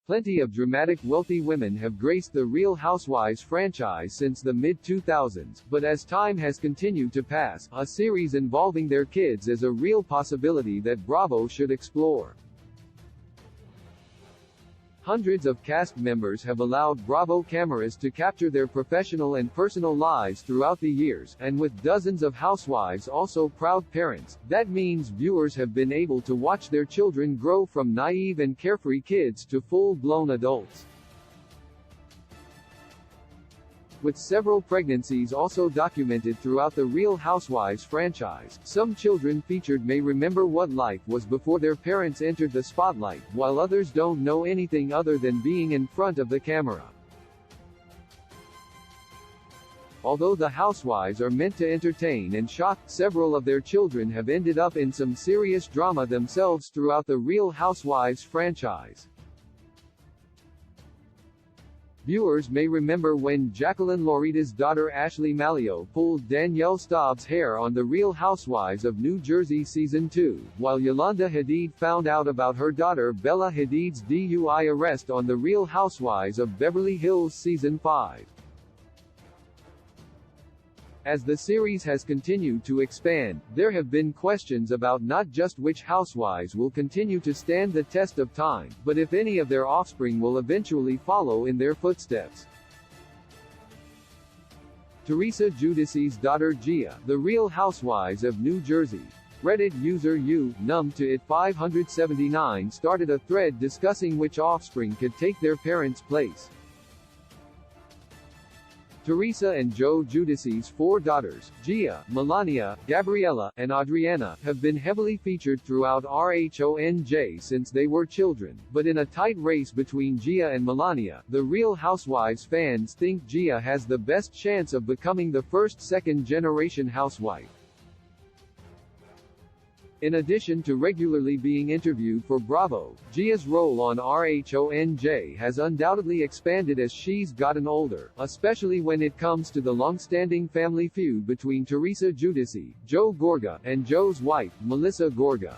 Plenty of dramatic wealthy women have graced the Real Housewives franchise since the mid-2000s, but as time has continued to pass, a series involving their kids is a real possibility that Bravo should explore. Hundreds of cast members have allowed Bravo cameras to capture their professional and personal lives throughout the years, and with dozens of housewives also proud parents, that means viewers have been able to watch their children grow from naive and carefree kids to full-blown adults. With several pregnancies also documented throughout the Real Housewives franchise, some children featured may remember what life was before their parents entered the spotlight, while others don't know anything other than being in front of the camera. Although the housewives are meant to entertain and shock, several of their children have ended up in some serious drama themselves throughout the Real Housewives franchise. Viewers may remember when Jacqueline Laurita's daughter Ashley Malio pulled Danielle Staub's hair on The Real Housewives of New Jersey Season 2, while Yolanda Hadid found out about her daughter Bella Hadid's DUI arrest on The Real Housewives of Beverly Hills Season 5. As the series has continued to expand, there have been questions about not just which housewives will continue to stand the test of time, but if any of their offspring will eventually follow in their footsteps. Teresa Giudice's daughter Gia, The Real Housewives of New Jersey. Reddit user U-Num-to-it579 started a thread discussing which offspring could take their parents' place. Teresa and Joe Giudice's four daughters, Gia, Melania, Gabriella, and Adriana, have been heavily featured throughout RHONJ since they were children, but in a tight race between Gia and Melania, the Real Housewives fans think Gia has the best chance of becoming the first second-generation housewife. In addition to regularly being interviewed for Bravo, Gia's role on RHONJ has undoubtedly expanded as she's gotten older, especially when it comes to the long-standing family feud between Teresa Giudice, Joe Gorga, and Joe's wife, Melissa Gorga.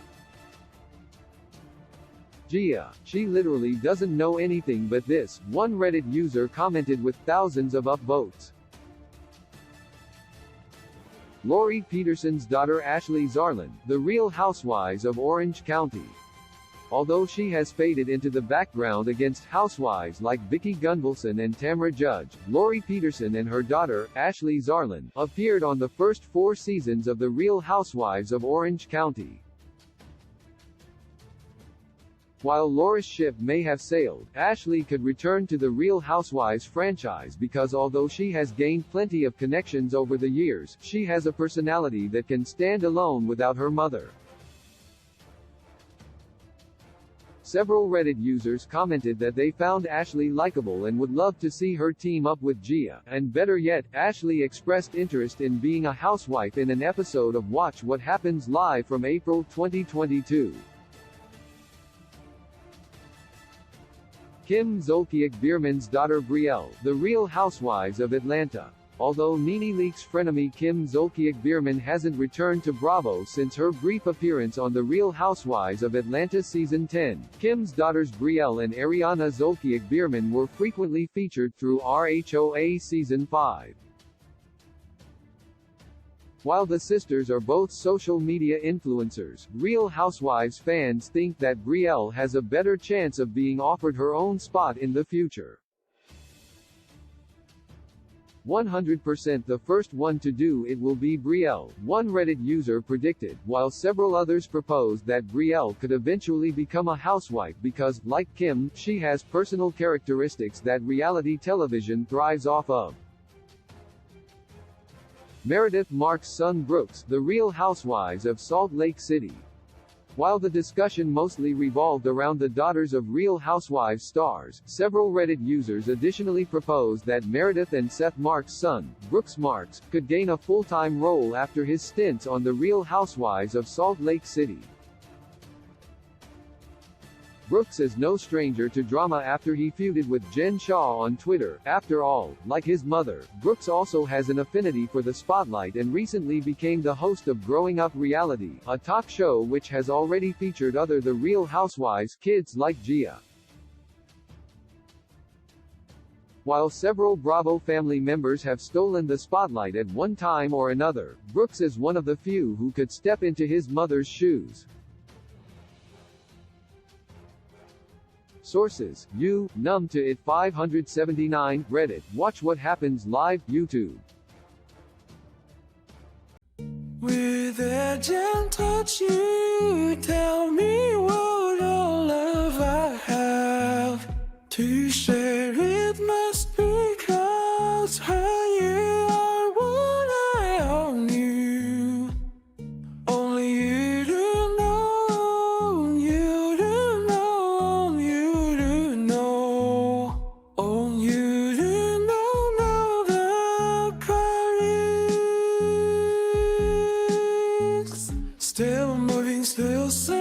Gia, she literally doesn't know anything but this, one Reddit user commented with thousands of upvotes. Lori Peterson's daughter Ashley Zarlin, The Real Housewives of Orange County. Although she has faded into the background against housewives like Vicki Gunvalson and Tamra Judge, Lori Peterson and her daughter, Ashley Zarlin, appeared on the first 4 seasons of The Real Housewives of Orange County. While Laura's ship may have sailed, Ashley could return to the Real Housewives franchise because although she has gained plenty of connections over the years, she has a personality that can stand alone without her mother. Several Reddit users commented that they found Ashley likable and would love to see her team up with Gia, and better yet, Ashley expressed interest in being a housewife in an episode of Watch What Happens Live from April 2022. Kim Zolciak-Biermann's daughter Brielle, The Real Housewives of Atlanta. Although NeNe Leakes' frenemy Kim Zolciak-Biermann hasn't returned to Bravo since her brief appearance on The Real Housewives of Atlanta Season 10, Kim's daughters Brielle and Ariana Zolciak-Biermann were frequently featured through RHOA Season 5. While the sisters are both social media influencers, Real Housewives fans think that Brielle has a better chance of being offered her own spot in the future. 100% the first one to do it will be Brielle, one Reddit user predicted, while several others proposed that Brielle could eventually become a housewife because, like Kim, she has personal characteristics that reality television thrives off of. Meredith Marks' son Brooks, The Real Housewives of Salt Lake City. While the discussion mostly revolved around the daughters of Real Housewives stars, several Reddit users additionally proposed that Meredith and Seth Marks' son, Brooks Marks, could gain a full-time role after his stints on The Real Housewives of Salt Lake City. Brooks is no stranger to drama after he feuded with Jen Shah on Twitter. After all, like his mother, Brooks also has an affinity for the spotlight and recently became the host of Growing Up Reality, a talk show which has already featured other The Real Housewives kids like Gia. While several Bravo family members have stolen the spotlight at one time or another, Brooks is one of the few who could step into his mother's shoes. Sources: Numb to It 579, Reddit, Watch What Happens Live, YouTube. With a gentle touch, you tell me what all love I have to share. It must be 'cause you are what I all knew. Only you do know, you do know, you do know. Only you do know the chorus. Still moving, still singing.